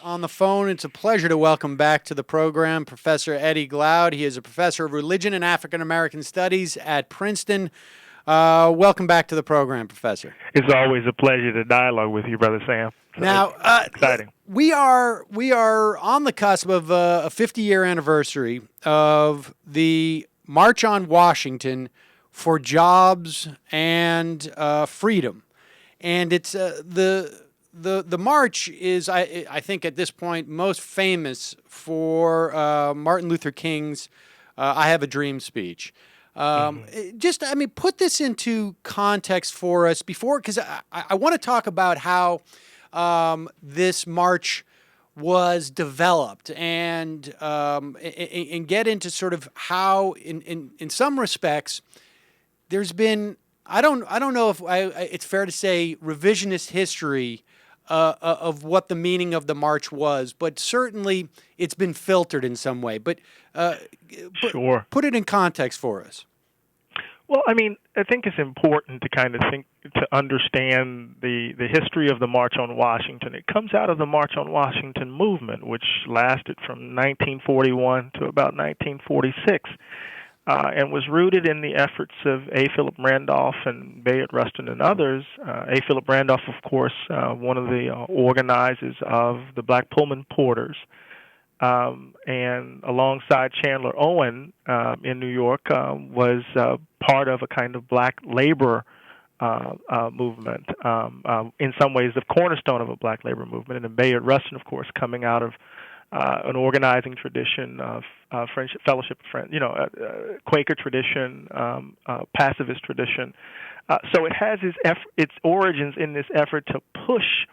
on the phone. It's a pleasure to welcome back to the program Professor Eddie Glaude. He is a professor of religion and African American studies at Princeton. Welcome back to the program, Professor. It's always a pleasure to dialogue with you, Brother Sam. So Now, exciting. We are on the cusp of a 50-year anniversary of the March on Washington for Jobs and Freedom, and it's the march is I think at this point most famous for Martin Luther King's "I Have a Dream" speech. Put this into context for us before, because I want to talk about how this march was developed and get into sort of how, in some respects, there's been I don't know if it's fair to say revisionist history of what the meaning of the march was, but certainly it's been filtered in some way. But Sure. Put it in context for us. Well, I mean, I think it's important to kind of to understand the history of the March on Washington. It comes out of the March on Washington movement, which lasted from 1941 to about 1946. And was rooted in the efforts of A. Philip Randolph and Bayard Rustin and others. A. Philip Randolph, of course, one of the organizers of the Black Pullman Porters, and alongside Chandler Owen in New York, was part of a kind of black labor movement, in some ways the cornerstone of a black labor movement. And Bayard Rustin, of course, coming out of an organizing tradition of friendship, fellowship, Quaker tradition, pacifist tradition. So it has its origins in this effort to push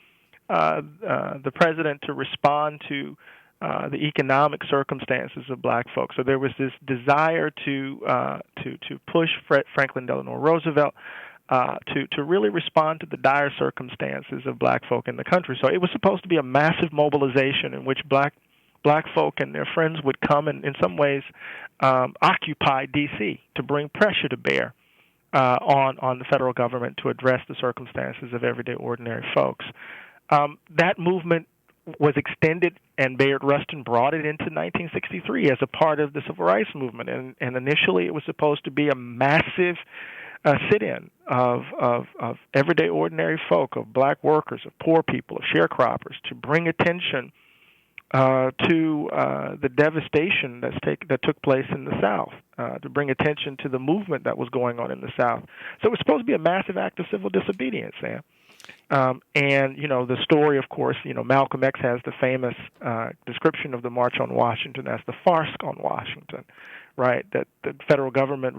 the president to respond to the economic circumstances of black folks. So there was this desire to push Franklin Delano Roosevelt to really respond to the dire circumstances of black folk in the country. So it was supposed to be a massive mobilization in which black folk and their friends would come and in some ways occupy D.C. to bring pressure to bear on the federal government to address the circumstances of everyday ordinary folks. That movement was extended, and Bayard Rustin brought it into 1963 as a part of the Civil Rights Movement. And initially it was supposed to be a massive sit-in of everyday ordinary folk, of black workers, of poor people, of sharecroppers, to bring attention to the devastation that took place in the South, to bring attention to the movement that was going on in the South. So it was supposed to be a massive act of civil disobedience, Sam. And, the story, of course, Malcolm X has the famous description of the March on Washington as the farce on Washington, right? That the federal government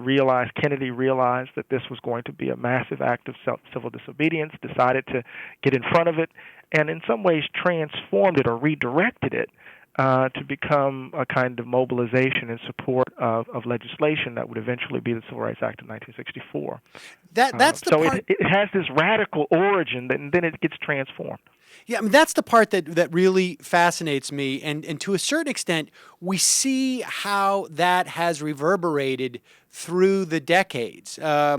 Kennedy realized that this was going to be a massive act of civil disobedience, decided to get in front of it, and in some ways transformed it or redirected it to become a kind of mobilization in support of legislation that would eventually be the Civil Rights Act of 1964. That's the part. It has this radical origin, and then it gets transformed. Yeah, I mean, that's the part that really fascinates me, and to a certain extent, we see how that has reverberated through the decades. I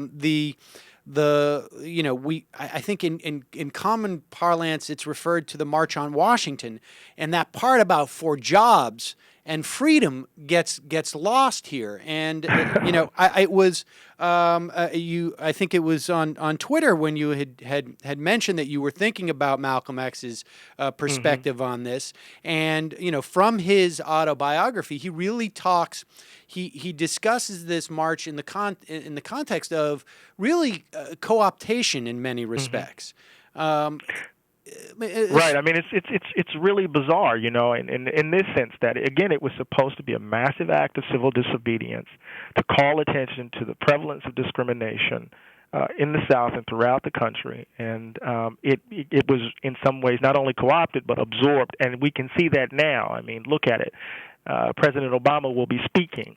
think in common parlance, it's referred to the March on Washington, and that part about for jobs and freedom gets lost here. And I think it was on Twitter when you had mentioned that you were thinking about Malcolm X's perspective on this, and from his autobiography, he really talks. He discusses this march in the context of really co-optation in many respects. Right. I mean, it's really bizarre, in this sense that, again, it was supposed to be a massive act of civil disobedience to call attention to the prevalence of discrimination in the South and throughout the country. And it was in some ways not only co-opted but absorbed, and we can see that now. I mean, look at it. President Obama will be speaking,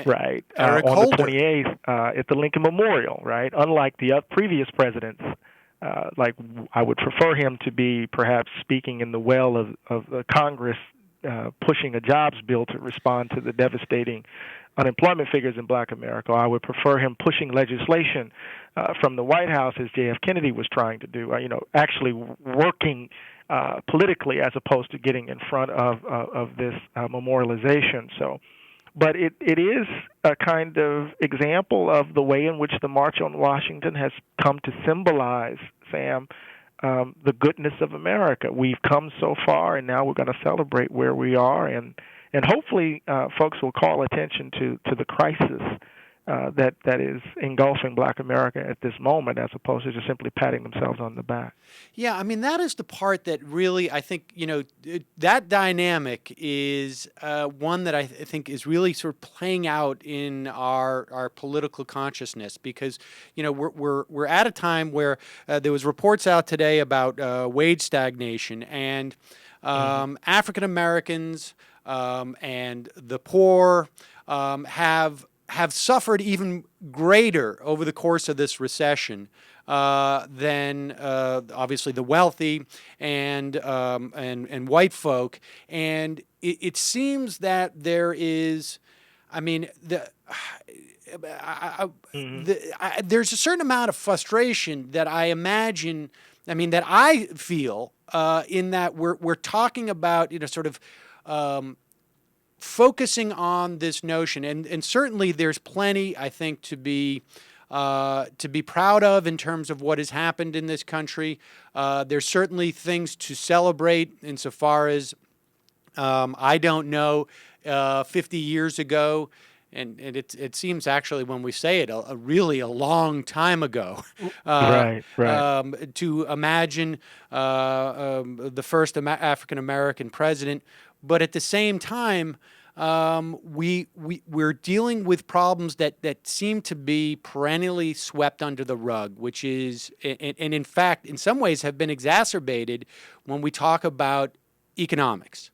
right, on the 28th at the Lincoln Memorial, right? Unlike the previous presidents, like I would prefer him to be perhaps speaking in the well of Congress pushing a jobs bill to respond to the devastating unemployment figures in Black America. I would prefer him pushing legislation from the White House, as J.F. Kennedy was trying to do, actually working politically, as opposed to getting in front of this memorialization. So, but it is a kind of example of the way in which the March on Washington has come to symbolize, Sam, the goodness of America. We've come so far, and now we're going to celebrate where we are, and hopefully folks will call attention to the crisis that is engulfing Black America at this moment, as opposed to just simply patting themselves on the back. Yeah, I mean, that is the part that really, I think, that dynamic is one that I think is really sort of playing out in our political consciousness, because, we're at a time where there was reports out today about wage stagnation, and African Americans and the poor have suffered even greater over the course of this recession than obviously the wealthy and white folk. And it seems that there is, I mean, there's a certain amount of frustration that I imagine, that I feel in that we're talking about, sort of focusing on this notion, and certainly there's plenty, I think, to be proud of in terms of what has happened in this country. There's certainly things to celebrate insofar as I don't know 50 years ago, and it seems actually when we say it a really a long time ago, right. To imagine the first African American president. But at the same time, we're dealing with problems that seem to be perennially swept under the rug, which is, and in fact, in some ways have been exacerbated when we talk about economics.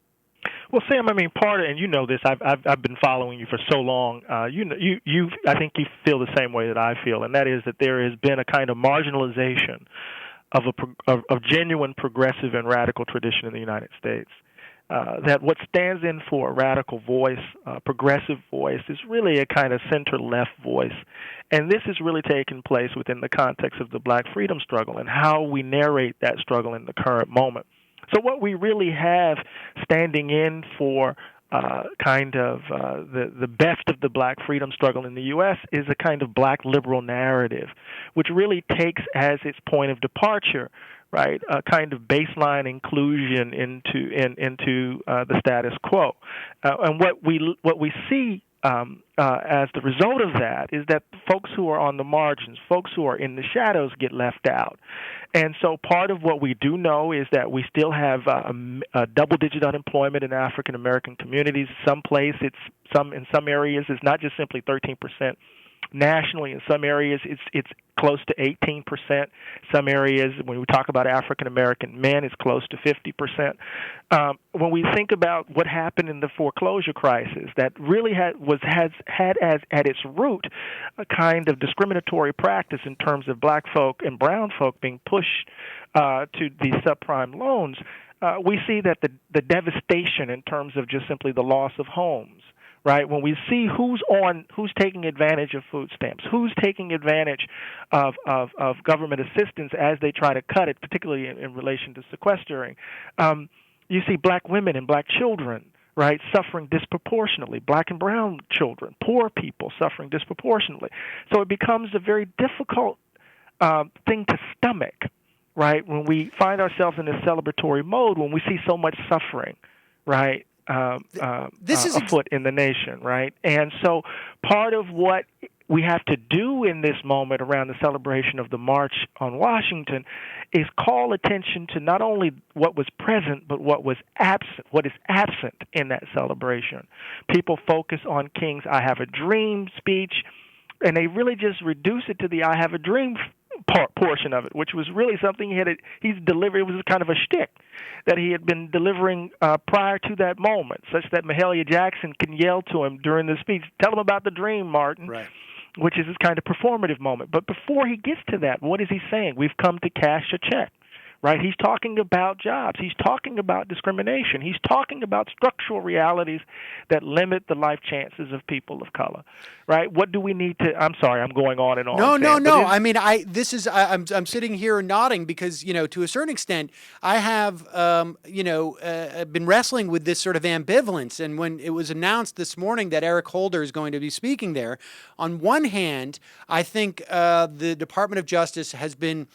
Well, Sam, part of, and you know this, I've been following you for so long. I think you feel the same way that I feel, and that is that there has been a kind of marginalization of genuine progressive and radical tradition in the United States. That what stands in for a radical voice, progressive voice, is really a kind of center-left voice. And this is really taking place within the context of the Black freedom struggle and how we narrate that struggle in the current moment. So what we really have standing in for the best of the Black freedom struggle in the U.S. is a kind of Black liberal narrative, which really takes as its point of departure, right, a kind of baseline inclusion into the status quo, and what we see as the result of that is that folks who are on the margins, folks who are in the shadows, get left out. And so part of what we do know is that we still have a double-digit unemployment in African American communities. In some areas it's not just simply 13%. Nationally, in some areas, it's close to 18%. Some areas, when we talk about African American men, it's close to 50%. When we think about what happened in the foreclosure crisis, that really had as at its root a kind of discriminatory practice in terms of Black folk and brown folk being pushed to these subprime loans. We see that the devastation in terms of just simply the loss of homes. Right, when we see who's taking advantage of food stamps, who's taking advantage of government assistance as they try to cut it, particularly in relation to sequestering, you see Black women and Black children, right, suffering disproportionately, Black and brown children, poor people suffering disproportionately. So it becomes a very difficult thing to stomach, right, when we find ourselves in this celebratory mode, when we see so much suffering, right, afoot in the nation, right? And so part of what we have to do in this moment around the celebration of the March on Washington is call attention to not only what was present, but what is absent in that celebration. People focus on King's I Have a Dream speech, and they really just reduce it to the I Have a Dream portion of it, which was really something he's delivered. It was kind of a shtick that he had been delivering prior to that moment, such that Mahalia Jackson can yell to him during the speech, "Tell him about the dream, Martin," right, which is this kind of performative moment. But before he gets to that, what is he saying? We've come to cash a check, right? He's talking about jobs. He's talking about discrimination. He's talking about structural realities that limit the life chances of people of color, right? What do we need to? I'm sorry, I'm going on and on. No, no, Sam, no. I mean, I'm sitting here nodding because, to a certain extent, I have, been wrestling with this sort of ambivalence. And when it was announced this morning that Eric Holder is going to be speaking there, on one hand, I think the Department of Justice has been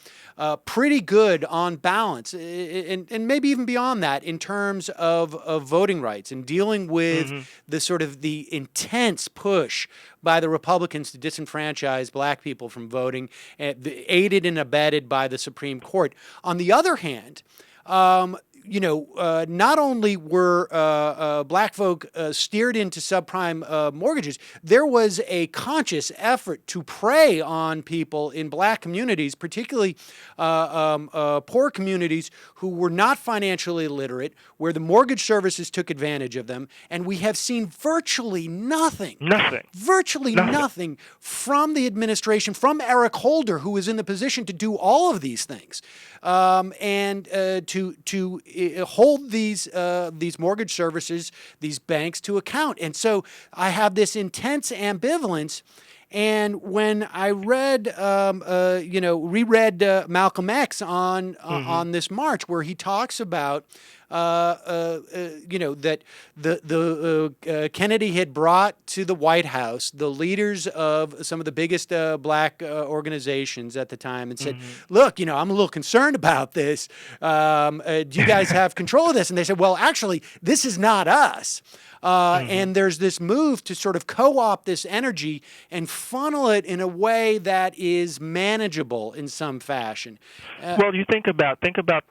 pretty good on balance, and maybe even beyond that, in terms of voting rights and dealing with the sort of the intense push by the Republicans to disenfranchise black people from voting, aided and abetted by the Supreme Court. On the other hand, not only were black folk steered into subprime mortgages, there was a conscious effort to prey on people in black communities, particularly poor communities who were not financially literate, where the mortgage services took advantage of them. And we have seen virtually nothing from the administration, from Eric Holder, who is in the position to do all of these things, and to hold these mortgage services, these banks to account. And so I have this intense ambivalence. And when I read, reread Malcolm X on this march, where he talks about, that the Kennedy had brought to the White House the leaders of some of the biggest black organizations at the time and said, look, I'm a little concerned about this. Do you guys have control of this? And they said, well, actually, this is not us. And there's this move to sort of co-opt this energy and funnel it in a way that is manageable in some fashion. Well, you think about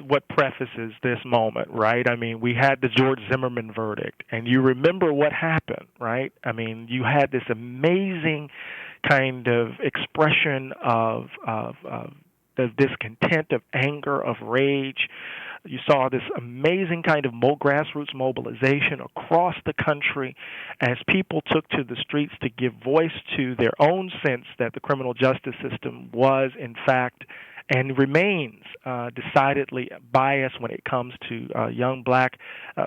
what prefaces this moment, right? I mean, we had the George Zimmerman verdict, and you remember what happened, right? I mean, you had this amazing kind of expression of discontent, of anger, of rage. You saw this amazing kind of grassroots mobilization across the country as people took to the streets to give voice to their own sense that the criminal justice system was, in fact, and remains decidedly biased when it comes to young black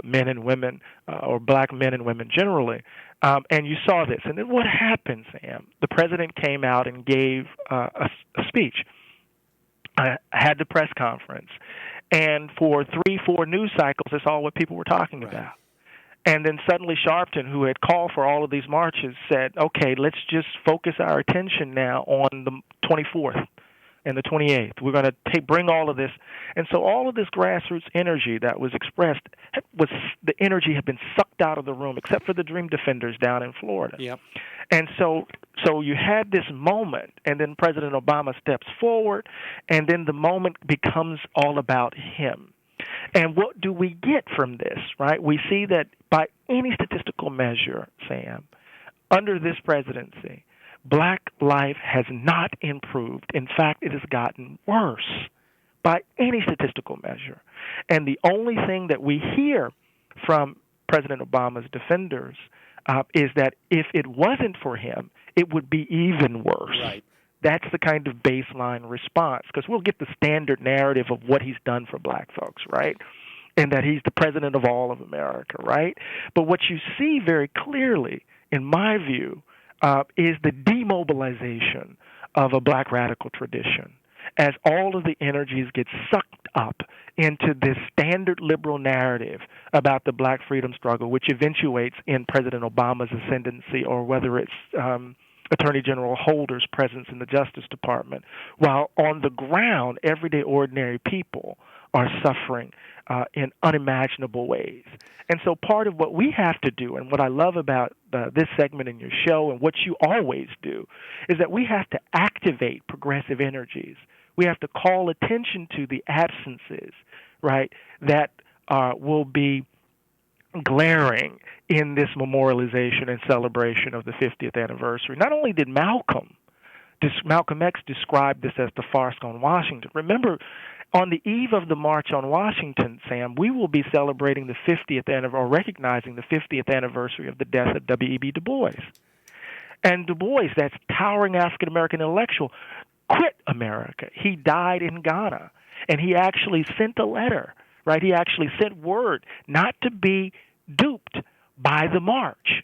men and women, or black men and women generally. And you saw this. And then what happened, Sam? The president came out and gave a speech. Had the press conference. And for 3-4 news cycles, that's all what people were talking about. And then suddenly Sharpton, who had called for all of these marches, said, okay, let's just focus our attention now on the 24th and the 28th. We're going to bring all of this. And so all of this grassroots energy that was expressed, the energy had been sucked out of the room, except for the Dream Defenders down in Florida. Yep. And so you had this moment, and then President Obama steps forward, and then the moment becomes all about him. And what do we get from this, right? We see that by any statistical measure, Sam, under this presidency, black life has not improved. In fact, it has gotten worse by any statistical measure. And the only thing that we hear from President Obama's defenders is that if it wasn't for him, it would be even worse. Right. That's the kind of baseline response, because we'll get the standard narrative of what he's done for black folks, right? And that he's the president of all of America, right? But what you see very clearly, in my view, is the demobilization of a black radical tradition as all of the energies get sucked up into this standard liberal narrative about the black freedom struggle, which eventuates in President Obama's ascendancy, or whether it's Attorney General Holder's presence in the Justice Department, while on the ground, everyday ordinary people are suffering in unimaginable ways. And so part of what we have to do, and what I love about this segment in your show and what you always do, is that we have to activate progressive energies. We have to call attention to the absences, right, that will be glaring in this memorialization and celebration of the 50th anniversary. Not only did Malcolm X describe this as the farce on Washington. Remember, on the eve of the March on Washington, Sam, we will be celebrating the 50th anniversary, or recognizing the 50th anniversary of the death of W.E.B. Du Bois. And Du Bois, that towering African-American intellectual, quit America. He died in Ghana. And he actually sent a letter, right? He actually sent word not to be duped by the march,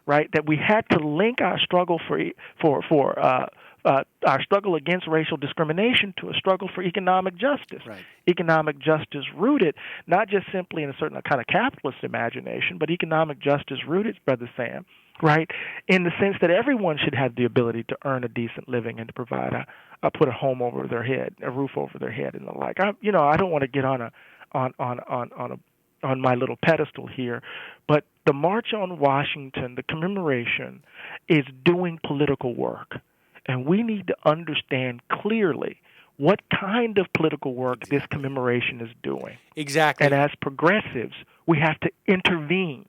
right? That we had to link our struggle for our struggle against racial discrimination to a struggle for economic justice. Right. Economic justice rooted not just simply in a certain kind of capitalist imagination, but economic justice rooted, Brother Sam, right, in the sense that everyone should have the ability to earn a decent living and to provide put a home over their head, a roof over their head, and the like. I don't want to get on my little pedestal here, but the March on Washington, the commemoration, is doing political work. And we need to understand clearly what kind of political work this commemoration is doing. Exactly. And as progressives, we have to intervene,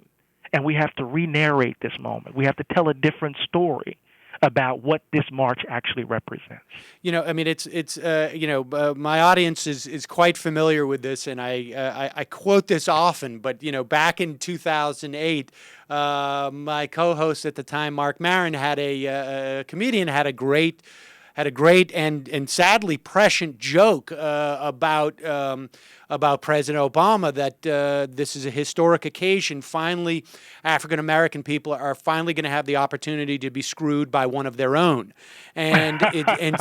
and we have to re-narrate this moment. We have to tell a different story about what this march actually represents. I mean, it's my audience is quite familiar with this, and I quote this often. But back in 2008, my co-host at the time, Mark Maron, had a comedian had a great and sadly prescient joke about President Obama, that this is a historic occasion. Finally, African American people are finally going to have the opportunity to be screwed by one of their own, and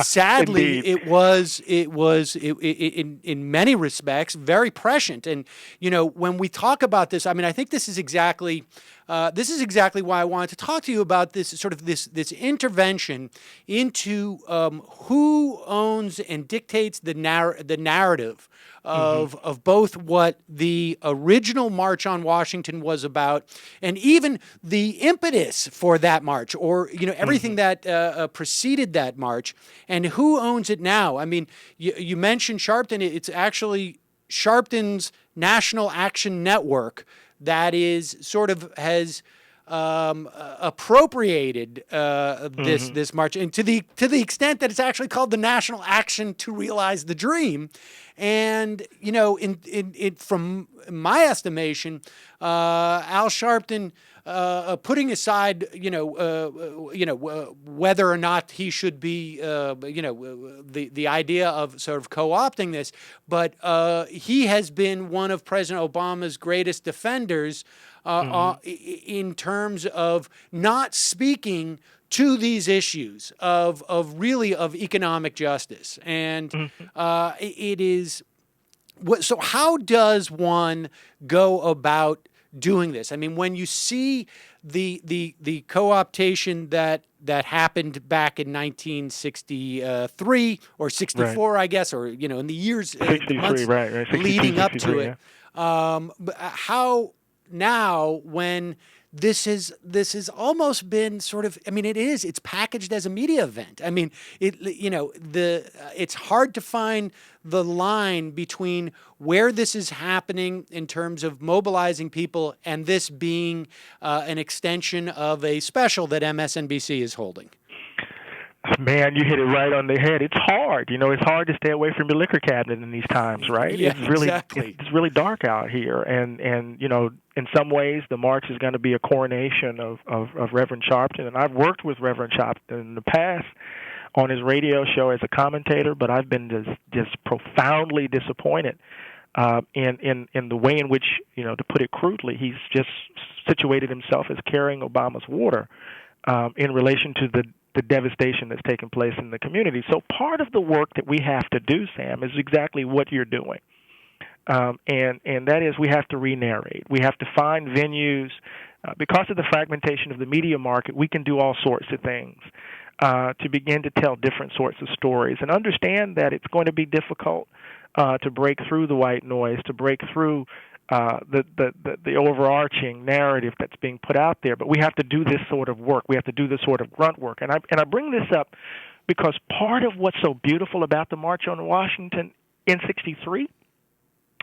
sadly it was in many respects very prescient. And when we talk about this, I mean, I think this is exactly why I wanted to talk to you about this sort of this intervention into who owns and dictates the narrative of both what the original March on Washington was about, and even the impetus for that march, or everything that preceded that march, and who owns it now. I mean, you mentioned Sharpton. It's actually Sharpton's National Action Network that is sort of has appropriated this march, and to the extent that it's actually called the National Action to Realize the Dream. And from my estimation, Al Sharpton, putting aside whether or not he should be the idea of sort of co-opting this, but he has been one of President Obama's greatest defenders in terms of not speaking to these issues of economic justice. And it is so how does one go about doing this? I mean, when you see the co-optation that happened back in 1963 or 64, right, I guess, or in the years, 63, months right, leading up to it. Yeah. How now, when this has almost been sort of, I mean, it's packaged as a media event. I mean, it's hard to find the line between where this is happening in terms of mobilizing people and this being an extension of a special that MSNBC is holding. Man, you hit it right on the head. It's hard. It's hard to stay away from your liquor cabinet in these times, right? Yeah, it's really exactly. It's really dark out here, and in some ways the march is going to be a coronation of Reverend Sharpton. And I've worked with Reverend Sharpton in the past on his radio show as a commentator, but I've been just profoundly disappointed in the way in which, to put it crudely, he's just situated himself as carrying Obama's water in relation to the devastation that's taken place in the community. So part of the work that we have to do, Sam, is exactly what you're doing. And that is, we have to re-narrate. We have to find venues. Because of the fragmentation of the media market, we can do all sorts of things to begin to tell different sorts of stories, and understand that it's going to be difficult to break through the white noise, to break through the overarching narrative that's being put out there. But we have to do this sort of work. We have to do this sort of grunt work. And I bring this up because part of what's so beautiful about the March on Washington in '63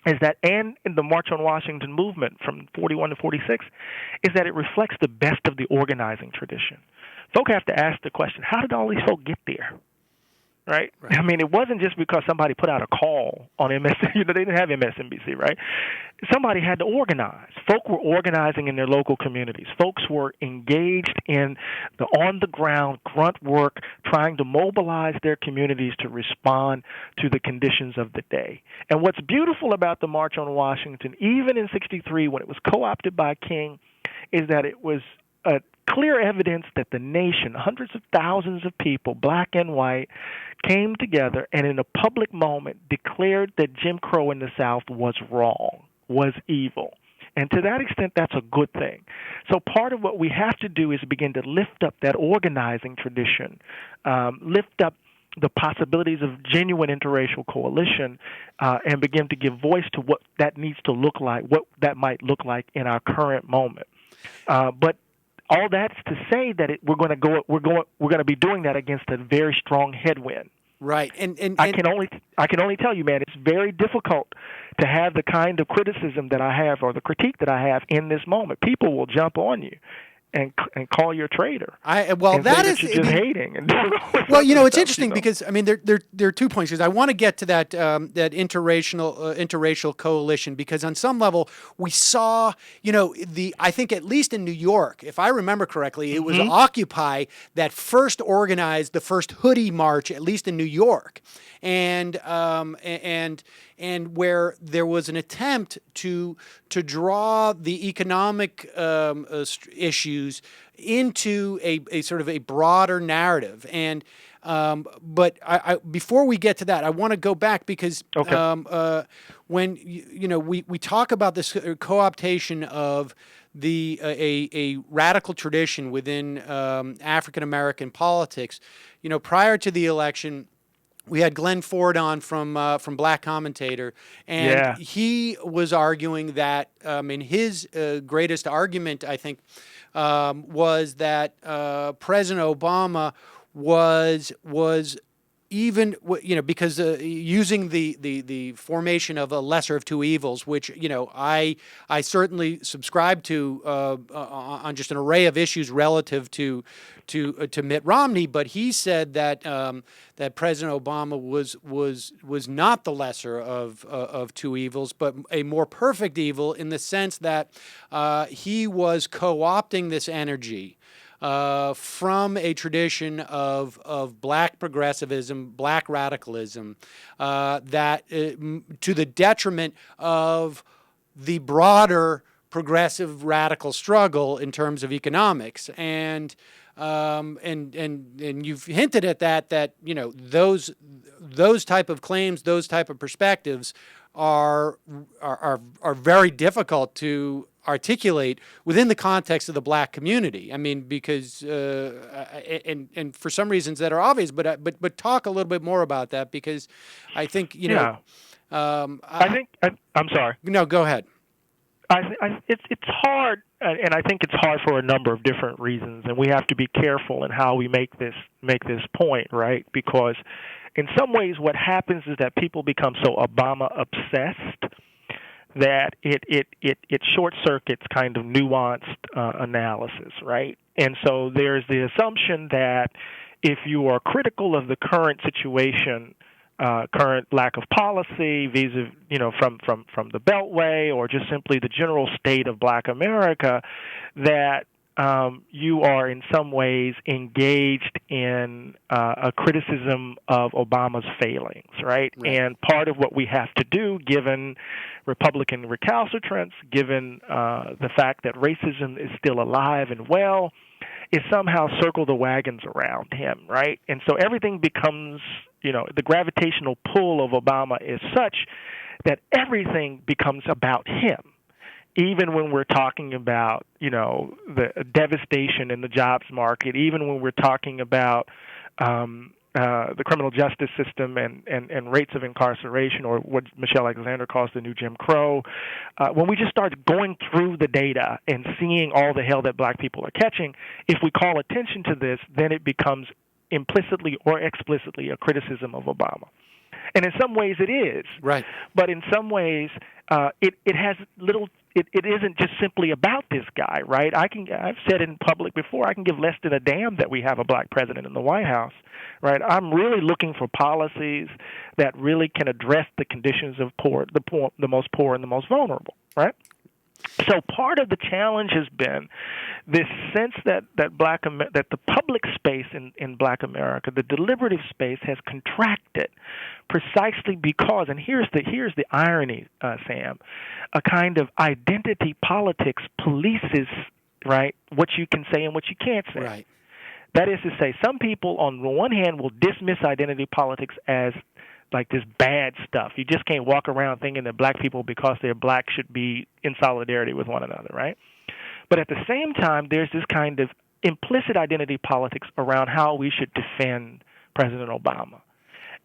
is that, and in the March on Washington movement from 41 to 46, is that it reflects the best of the organizing tradition. Folk have to ask the question, how did all these folk get there? Right? I mean, it wasn't just because somebody put out a call on MS. They didn't have MSNBC, right? somebody had to organize. Folk were organizing in their local communities. Folks were engaged in the on-the-ground grunt work, trying to mobilize their communities to respond to the conditions of the day. And what's beautiful about the March on Washington, even in '63 when it was co-opted by King, is that it was clear evidence that the nation, hundreds of thousands of people, black and white, came together and in a public moment declared that Jim Crow in the South was wrong, was evil. And to that extent, that's a good thing. So part of what we have to do is begin to lift up that organizing tradition, lift up the possibilities of genuine interracial coalition, and begin to give voice to what that needs to look like, what that might look like in our current moment. But all that's to say that we're going to be doing that against a very strong headwind. Right, and I can only tell you, man, it's very difficult to have the kind of criticism that I have or the critique that I have in this moment. People will jump on you and call you a traitor. That is you're just hating. And well, it's interesting because I mean there are 2 points. Because I want to get to that interracial coalition, because on some level we saw I think at least in New York, if I remember correctly, it was Occupy that first organized the first hoodie march, at least in New York, and where there was an attempt to draw the economic issues into a sort of a broader narrative. And but I before we get to that, I want to go back because when we talk about this co-optation of a radical tradition within African American politics, prior to the election, we had Glenn Ford on from Black Commentator, and he was arguing that in his greatest argument, I think, was that President Obama was even because using the formation of a lesser of two evils, which I certainly subscribe to on just an array of issues relative to Mitt Romney, but he said that that President Obama was not the lesser of two evils, but a more perfect evil, in the sense that he was co-opting this energy from a tradition of black progressivism, black radicalism, that to the detriment of the broader progressive radical struggle in terms of economics. And you've hinted at that those type of claims, those type of perspectives are very difficult to articulate within the context of the black community. I mean, because and for some reasons that are obvious, but talk a little bit more about that, because I think I'm sorry. No, go ahead. It's hard, and I think it's hard for a number of different reasons, and we have to be careful in how we make this point, right? Because in some ways, what happens is that people become so Obama obsessed that it short circuits kind of nuanced analysis, right? And so there's the assumption that if you are critical of the current situation, current lack of policy, from the Beltway, or just simply the general state of Black America, that you are in some ways engaged in a criticism of Obama's failings, right? And part of what we have to do, given Republican recalcitrance, given the fact that racism is still alive and well, is somehow circle the wagons around him, right? And so everything becomes, the gravitational pull of Obama is such that everything becomes about him. Even when we're talking about, the devastation in the jobs market, even when we're talking about the criminal justice system and rates of incarceration, or what Michelle Alexander calls the new Jim Crow, when we just start going through the data and seeing all the hell that black people are catching, if we call attention to this, then it becomes implicitly or explicitly a criticism of Obama. And in some ways it is. Right. But in some ways it has little. It isn't just simply about this guy, right? I've said in public before, I can give less than a damn that we have a black president in the White House, right? I'm really looking for policies that really can address the conditions of the most poor and the most vulnerable, right? So part of the challenge has been this sense that that the public space in Black America, the deliberative space, has contracted precisely because, and here's the irony, Sam, a kind of identity politics polices, right, what you can say and what you can't say. Right. That is to say, some people on the one hand will dismiss identity politics as like this bad stuff. You just can't walk around thinking that black people, because they're black, should be in solidarity with one another, right? But at the same time, there's this kind of implicit identity politics around how we should defend President Obama.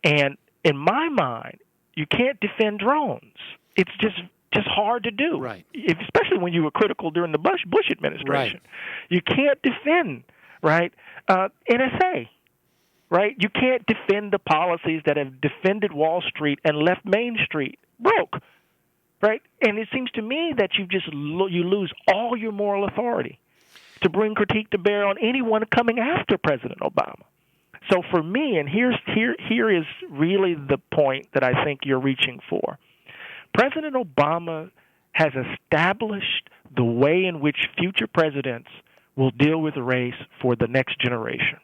And in my mind, you can't defend drones. It's just hard to do, right? Especially when you were critical during the Bush administration. Right. You can't defend, right, NSA. Right? You can't defend the policies that have defended Wall Street and left Main Street broke, right? And it seems to me that you lose all your moral authority to bring critique to bear on anyone coming after President Obama. So for me, and here is really the point that I think you're reaching for. President Obama has established the way in which future presidents will deal with race for the next generation.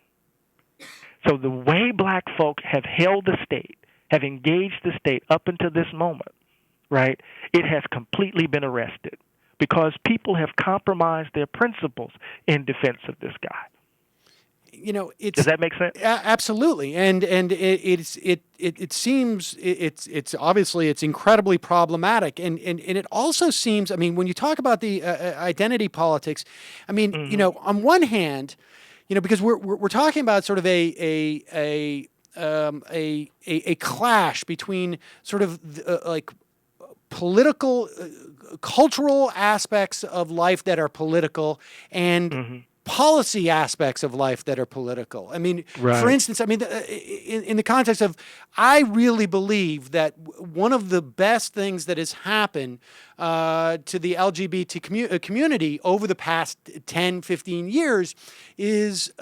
So the way black folk have held the state, have engaged the state up until this moment, right, it has completely been arrested because people have compromised their principles in defense of this guy. You know, does that make sense? Absolutely, and it seems it's obviously it's incredibly problematic, and it also seems. I mean, when you talk about the identity politics, I mean, you know, on one hand, you know, because we're talking about sort of a clash between sort of like political, cultural aspects of life that are political and policy aspects of life that are political. I mean, for instance, I mean, in the context of, I really believe that one of the best things that has happened to the LGBT community over the past 10, 15 years is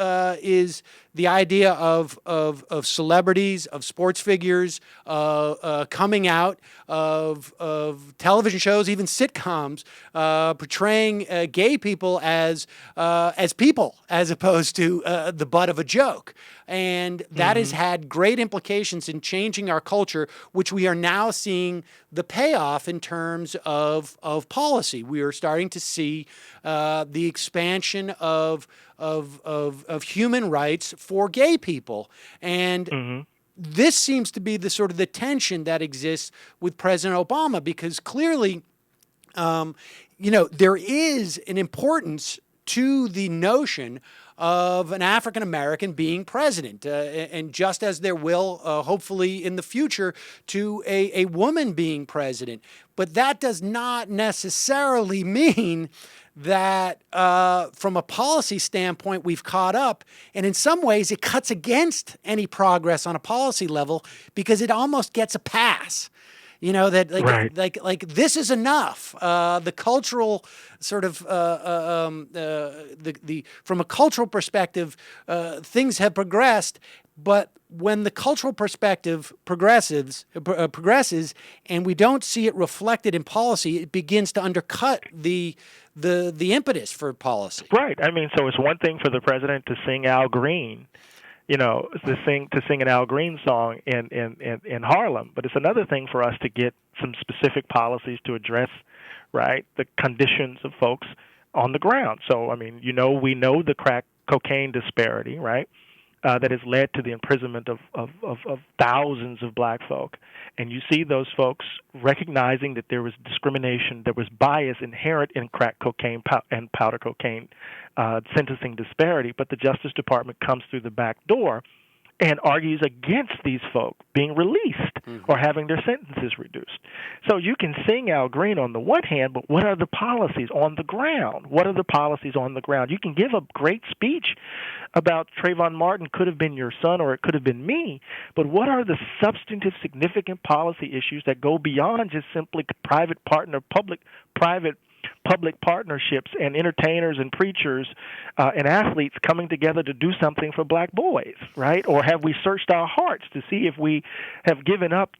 the idea of celebrities, of sports figures coming out, of television shows, even sitcoms, portraying gay people as people, as opposed to the butt of a joke. And that has had great implications in changing our culture, which we are now seeing the payoff in terms of policy. We are starting to see the expansion of human rights for gay people. And this seems to be the sort of the tension that exists with President Obama, because clearly, you know, there is an importance to the notion of an African American being president, and just as there will, hopefully in the future, to a woman being president. But that does not necessarily mean that from a policy standpoint we've caught up, and in some ways it cuts against any progress on a policy level because it almost gets a pass. You know, that like this is enough. The cultural sort of the from a cultural perspective, things have progressed. But when the cultural perspective progresses, and we don't see it reflected in policy, it begins to undercut the impetus for policy. Right. I mean, so it's one thing for the president to sing Al Green, you know, to sing an Al Green song in Harlem, but it's another thing for us to get some specific policies to address, right, the conditions of folks on the ground. So, I mean, you know, we know the crack cocaine disparity, right, that has led to the imprisonment of thousands of black folk. And you see those folks recognizing that there was discrimination, there was bias inherent in crack cocaine and powder cocaine sentencing disparity, but the Justice Department comes through the back door and argues against these folk being released or having their sentences reduced. So you can sing Al Green on the one hand, but what are the policies on the ground? What are the policies on the ground? You can give a great speech about Trayvon Martin could have been your son or it could have been me, but what are the substantive significant policy issues that go beyond just simply private partner, public-private public partnerships and entertainers and preachers and athletes coming together to do something for black boys, right? Or have we searched our hearts to see if we have given up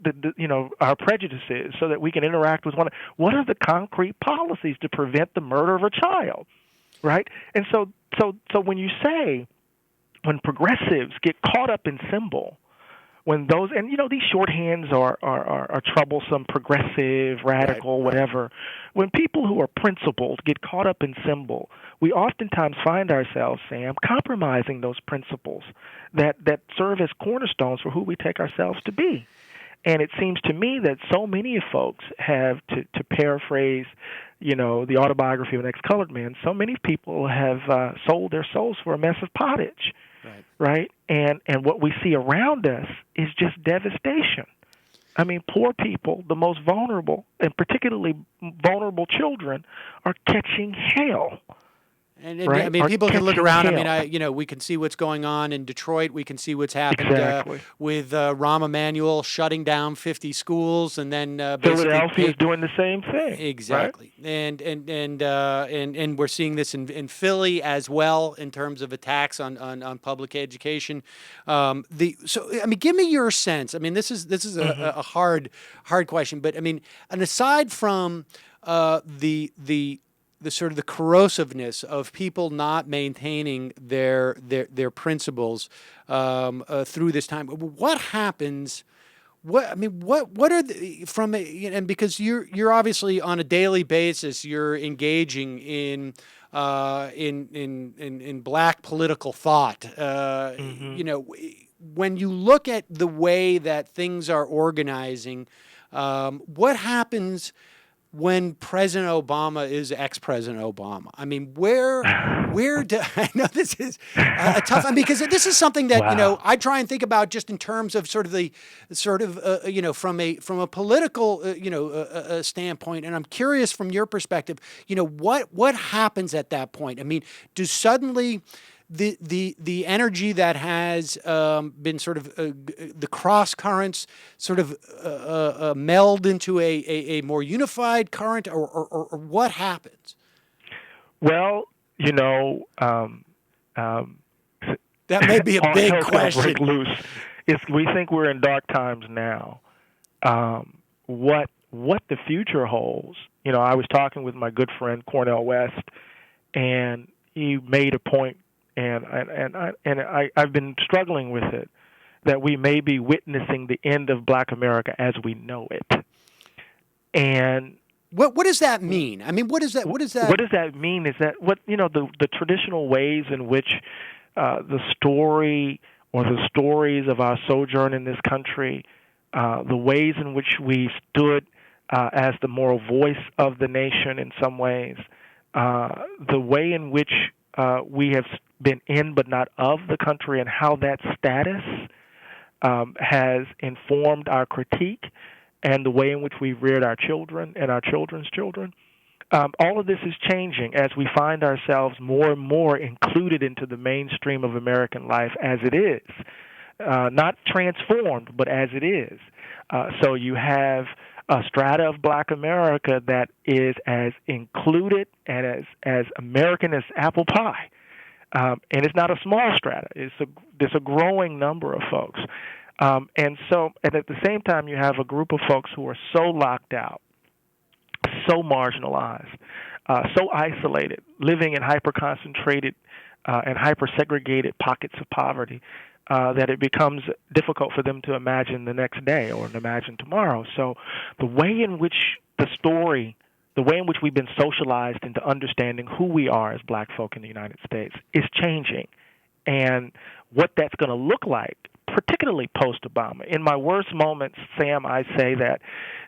our prejudices so that we can interact with one another? What are the concrete policies to prevent the murder of a child, right? And so when you say, when progressives get caught up in symbol, when those, and these shorthands are troublesome, progressive, radical, whatever. When people who are principled get caught up in symbol, we oftentimes find ourselves, Sam, compromising those principles that serve as cornerstones for who we take ourselves to be. And it seems to me that so many folks have, to paraphrase, the autobiography of an ex-colored man, so many people have sold their souls for a mess of pottage, right? And what we see around us is just devastation. I mean, poor people, the most vulnerable, and particularly vulnerable children, are catching hell. And right? I mean, people can look around. Hell. I mean, we can see what's going on in Detroit. We can see what's happened with Rahm Emanuel shutting down 50 schools, and then Philadelphia is doing the same thing. Exactly, right? And we're seeing this in Philly as well in terms of attacks on public education. So I mean, give me your sense. I mean, this is a hard question, but I mean, and aside from the sort of the corrosiveness of people not maintaining their principles through this time. What happens? What are the and because you're obviously on a daily basis you're engaging in black political thought. When you look at the way that things are organizing, what happens when President Obama is ex-President Obama? I mean, where do I know this is a tough one because this is something that I try and think about just in terms of from a political standpoint, and I'm curious from your perspective, what happens at that point? I mean, do suddenly the energy that has been sort of the cross currents sort of meld into a more unified current, or what happens? Well, that may be a big question. Break loose. We think we're in dark times now. What the future holds? I was talking with my good friend Cornel West, and he made a point. And I've been struggling with it, that we may be witnessing the end of Black America as we know it. And what does that mean? I mean, what does that? What does that mean? Is that the traditional ways in which the story or the stories of our sojourn in this country, the ways in which we stood as the moral voice of the nation in some ways, the way in which we have been in but not of the country, and how that status has informed our critique and the way in which we've reared our children and our children's children. All of this is changing as we find ourselves more and more included into the mainstream of American life as it is, not transformed, but as it is. So you have a strata of Black America that is as included and as American as apple pie. And it's not a small strata. There's a growing number of folks. And at the same time, you have a group of folks who are so locked out, so marginalized, so isolated, living in hyper-concentrated and hyper-segregated pockets of poverty, that it becomes difficult for them to imagine the next day or imagine tomorrow. So the way in which the way in which we've been socialized into understanding who we are as Black folk in the United States is changing. And what that's going to look like, particularly post-Obama. In my worst moments, Sam, I say that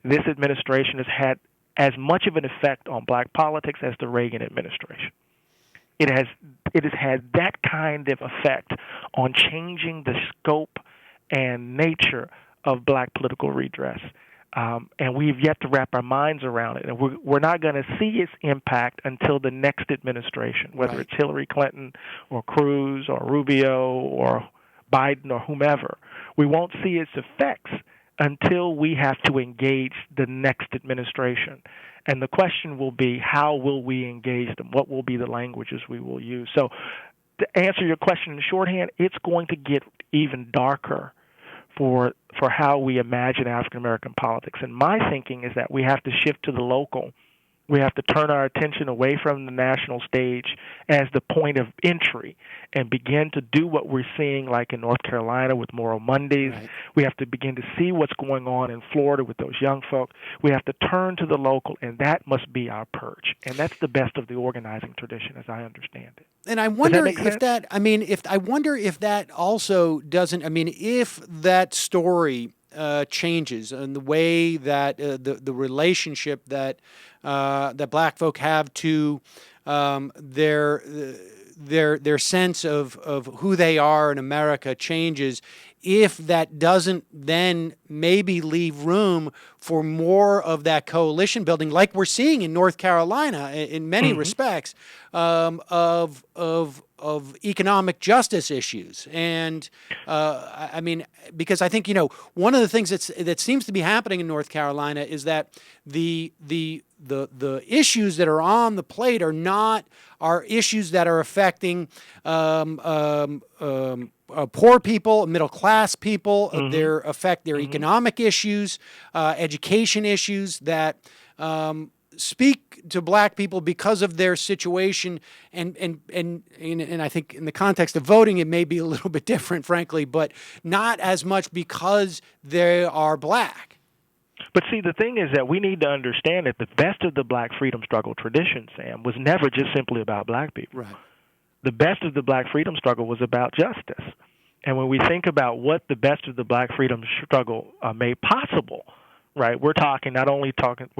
this administration has had as much of an effect on Black politics as the Reagan administration. It has had that kind of effect on changing the scope and nature of Black political redress. And we've yet to wrap our minds around it. And we're not going to see its impact until the next administration, whether it's Hillary Clinton or Cruz or Rubio or Biden or whomever. We won't see its effects until we have to engage the next administration. And the question will be, how will we engage them? What will be the languages we will use? So to answer your question in shorthand, it's going to get even darker for how we imagine African American politics. And my thinking is that we have to shift to the local. We have to turn our attention away from the national stage as the point of entry and begin to do what we're seeing like in North Carolina with Moral Mondays. Right. We have to begin to see what's going on in Florida with those young folk. We have to turn to the local, and that must be our purge. And that's the best of the organizing tradition as I understand it. And I wonder if sense? that, I wonder if that also doesn't, if that story changes and the way that the relationship that that Black folk have to their sense of who they are in America changes, if that doesn't then maybe leave room for more of that coalition building, like we're seeing in North Carolina in many respects, of economic justice issues. And because I think, one of the things that seems to be happening in North Carolina is that the issues that are on the plate are issues that are affecting poor people, middle class people. They affect their economic issues, education issues that speak to Black people because of their situation, and I think in the context of voting it may be a little bit different, frankly, but not as much because they are Black. But see, the thing is that we need to understand that the best of the Black freedom struggle tradition, Sam, was never just simply about Black people. Right. The best of the Black freedom struggle was about justice. And when we think about what the best of the Black freedom struggle made possible, right? We're not only talking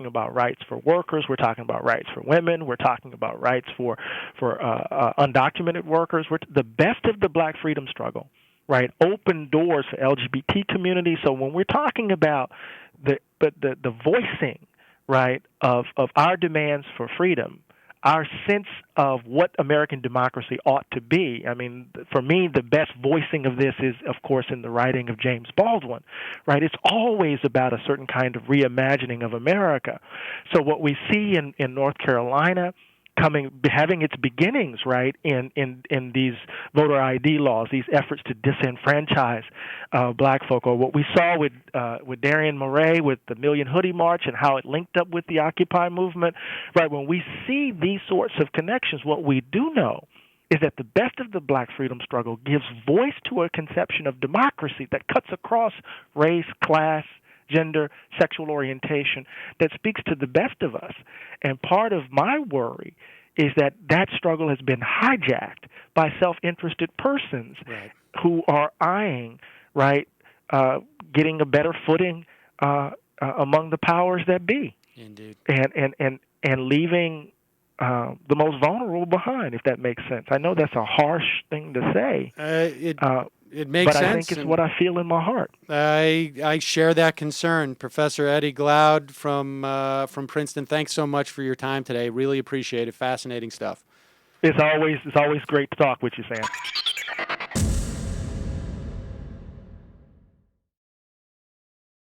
about rights for workers. We're talking about rights for women. We're talking about rights for undocumented workers. The best of the Black freedom struggle, right? Open doors for LGBT community. So when we're talking about the voicing, right, of our demands for freedom, our sense of what American democracy ought to be. For me, the best voicing of this is, of course, in the writing of James Baldwin, right? It's always about a certain kind of reimagining of America. So what we see in North Carolina having its beginnings, right, in these voter ID laws, these efforts to disenfranchise Black folk, or what we saw with Darian Murray with the Million Hoodie March and how it linked up with the Occupy movement, right? When we see these sorts of connections, what we do know is that the best of the Black freedom struggle gives voice to a conception of democracy that cuts across race, class, gender, sexual orientation, that speaks to the best of us. And part of my worry is that struggle has been hijacked by self-interested persons, right, who are eyeing, right, getting a better footing among the powers that be. Indeed. And leaving the most vulnerable behind, if that makes sense. I know that's a harsh thing to say. It makes sense. But I think it's what I feel in my heart. I share that concern. Professor Eddie Glaude from Princeton, thanks so much for your time today. Really appreciate it. Fascinating stuff. It's always great to talk with you, Sam.